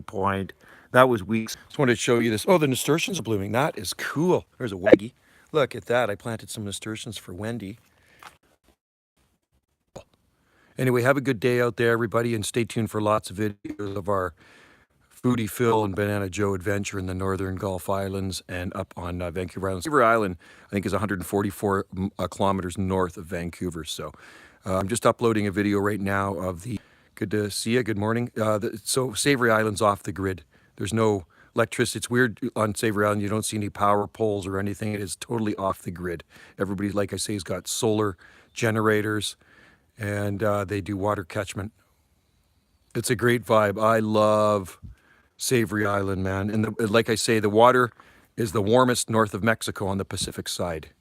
point. That was weeks. Just wanted to show you this. Oh, the nasturtiums are blooming. That is cool. There's a waggy. Look at that. I planted some nasturtiums for Wendy. Anyway, have a good day out there, everybody, and stay tuned for lots of videos of our Foodie Phil and Banana Joe adventure in the northern Gulf Islands and up on Vancouver Island. Vancouver Island, I think, is 144 kilometers north of Vancouver. So I'm just uploading a video right now of the, good to see you, good morning. So Savory Island's off the grid. There's no electricity. It's weird on Savory Island, you don't see any power poles or anything. It is totally off the grid. Everybody, like I say, has got solar generators, and they do water catchment. It's a great vibe. I love Savory Island, man. And like I say, the water is the warmest north of Mexico on the Pacific side.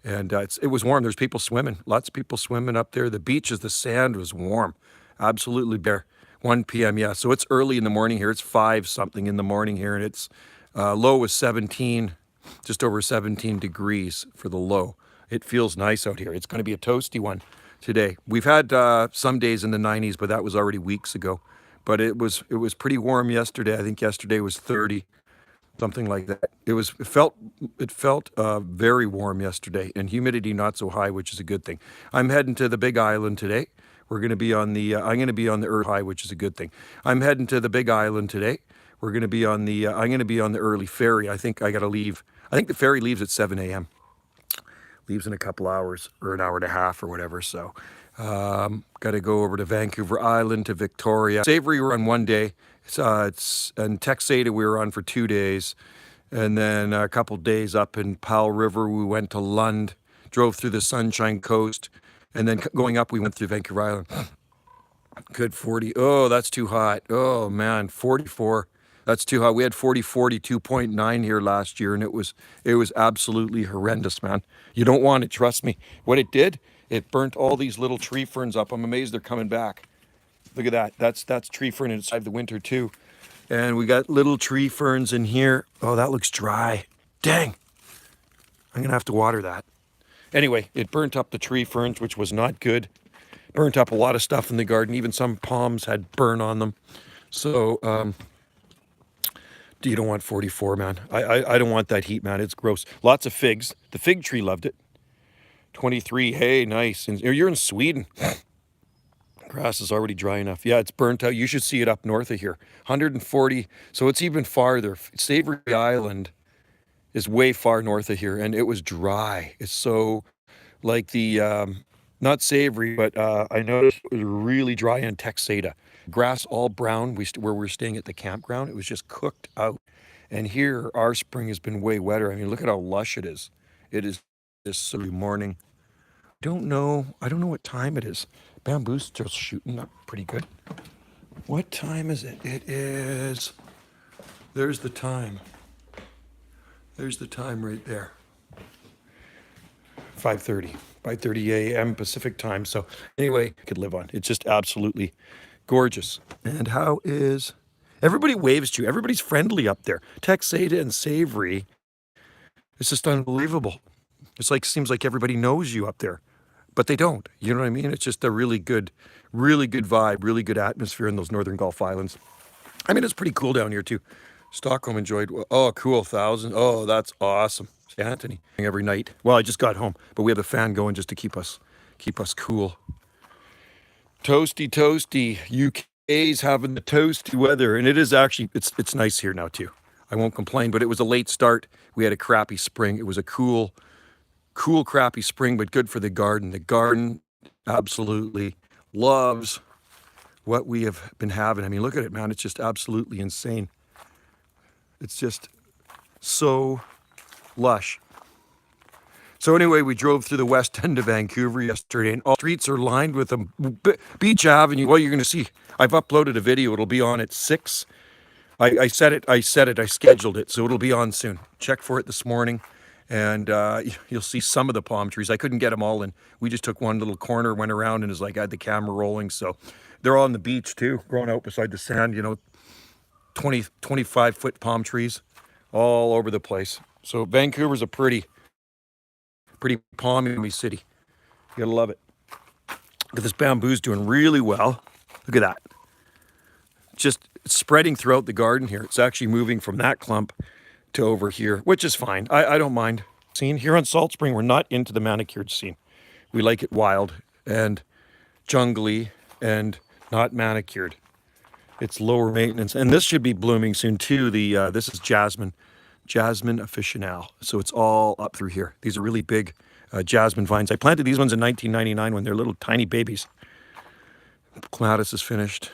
And it was warm. There's people swimming. Lots of people swimming up there. The beaches, the sand was warm. Absolutely bare. 1 p.m., yeah. So it's early in the morning here. It's 5 something in the morning here. And it's low was 17, just over 17 degrees for the low. It feels nice out here. It's going to be a toasty one today. We've had some days in the 90s, but that was already weeks ago. But it was pretty warm yesterday. I think yesterday was 30, something like that. It felt very warm yesterday, and humidity not so high, which is a good thing. I'm heading to the Big Island today. We're going to be on the I'm going to be on the early high, which is a good thing. I'm heading to the Big Island today. We're going to be on the I'm going to be on the early ferry. I think I got to leave. I think the ferry leaves at 7 a.m. Leaves in a couple hours or an hour and a half or whatever. So got to go over to Vancouver Island, to Victoria. Savory we were on 1 day. And Texada we were on for 2 days. And then a couple days up in Powell River, we went to Lund, drove through the Sunshine Coast. And then going up, we went through Vancouver Island. Good 40. Oh, that's too hot. Oh, man, 44. That's too hot. We had 42.9 here last year, and it was absolutely horrendous, man. You don't want it, trust me. What it did, it burnt all these little tree ferns up. I'm amazed they're coming back. Look at that. That's tree fern inside the winter too. And we got little tree ferns in here. Oh, that looks dry. Dang. I'm going to have to water that. Anyway, it burnt up the tree ferns, which was not good. Burnt up a lot of stuff in the garden. Even some palms had burn on them. So, you don't want 44, man. I don't want that heat, man. It's gross. Lots of figs. The fig tree loved it. 23. Hey, nice. And you're in Sweden. Grass is already dry enough. Yeah, it's burnt out. You should see it up north of here. 140. So it's even farther. Savory Island is way far north of here, and it was dry. It's so like the not savory, but I noticed it was really dry in Texada. Grass all brown. Where we're staying at the campground, it was just cooked out. And here, our spring has been way wetter. I mean, look at how lush it is. It is this morning. I don't know what time it is. Bamboo's still shooting up pretty good. What time is it? It is, there's the time. There's the time right there. 5:30. 5:30 a.m. Pacific time. So anyway, I could live on. It's just absolutely gorgeous. And how is, everybody waves to you. Everybody's friendly up there. Texada and Savory. It's just unbelievable. It's like, seems like everybody knows you up there, but they don't. You know what I mean? It's just a really good vibe, really good atmosphere in those northern Gulf Islands. I mean, it's pretty cool down here too. Stockholm enjoyed, oh, cool, 1,000. Oh, that's awesome. Anthony, every night. Well, I just got home, but we have a fan going just to keep us cool. Toasty. UK's having the toasty weather, and it is actually, it's nice here now too. I won't complain, but it was a late start. We had a crappy spring. It was a cool, crappy spring, but good for the garden. The garden absolutely loves what we have been having. I mean, look at it, man. It's just absolutely insane. It's just so lush. So anyway, we drove through the west end of Vancouver yesterday, and all streets are lined with them. Beach Avenue. Well, you're going to see. I've uploaded a video. It'll be on at 6. I scheduled it, so it'll be on soon. Check for it this morning, and you'll see some of the palm trees. I couldn't get them all in. We just took one little corner, went around, and I had the camera rolling. So they're all on the beach too, growing out beside the sand, 20, 25-foot palm trees all over the place. So Vancouver's a pretty palmy city. You gotta love it. Look at this bamboo's doing really well. Look at that. Just It's spreading throughout the garden here. It's actually moving from that clump to over here, which is fine. I don't mind. Scene here on Salt Spring, we're not into the manicured scene. We like it wild and jungly and not manicured. It's lower maintenance, and this should be blooming soon too. This is jasmine officinale, so it's all up through here. These are really big jasmine vines. I planted these ones in 1999 when they're little tiny babies. Clematis is finished.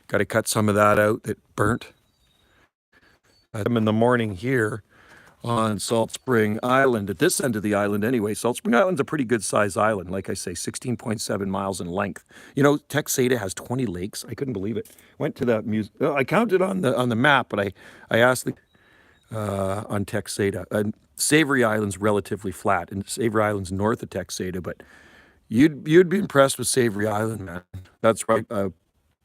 Got to cut some of that out that burnt. I'm in the morning here on Salt Spring Island, at this end of the island anyway. Salt Spring Island's a pretty good size island, like I say, 16.7 miles in length. You know, Texada has 20 lakes. I couldn't believe it. Went to the museum. I counted on the map, but I asked on Texada. Savory Island's relatively flat, and Savory Island's north of Texada, but you'd be impressed with Savory Island, man. That's right.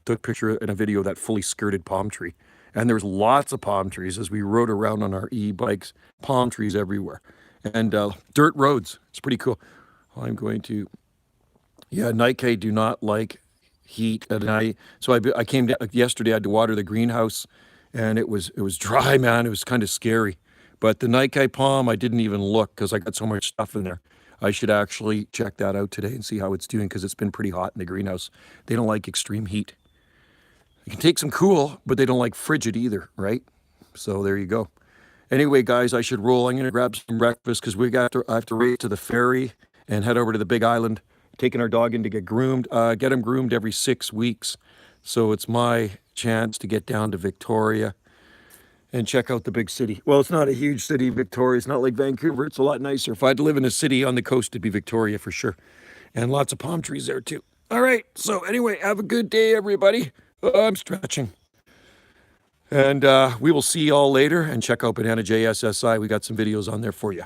Took a picture and a video of that fully skirted palm tree. And there was lots of palm trees as we rode around on our e-bikes, palm trees everywhere. And dirt roads, it's pretty cool. I'm going to, Nike do not like heat. And I came down yesterday, I had to water the greenhouse, and it was dry, man. It was kind of scary. But the Nike palm, I didn't even look because I got so much stuff in there. I should actually check that out today and see how it's doing, because it's been pretty hot in the greenhouse. They don't like extreme heat. You can take some cool, but they don't like frigid either, right? So there you go. Anyway, guys, I should roll. I'm going to grab some breakfast because I have to race to the ferry and head over to the big island, taking our dog in to get groomed. Get him groomed every 6 weeks. So it's my chance to get down to Victoria and check out the big city. Well, it's not a huge city, Victoria. It's not like Vancouver. It's a lot nicer. If I had to live in a city on the coast, it'd be Victoria for sure. And lots of palm trees there too. All right. So anyway, have a good day, everybody. I'm stretching. And we will see you all later, and check out Banana JSSI. We got some videos on there for you.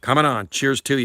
Coming on. Cheers to you.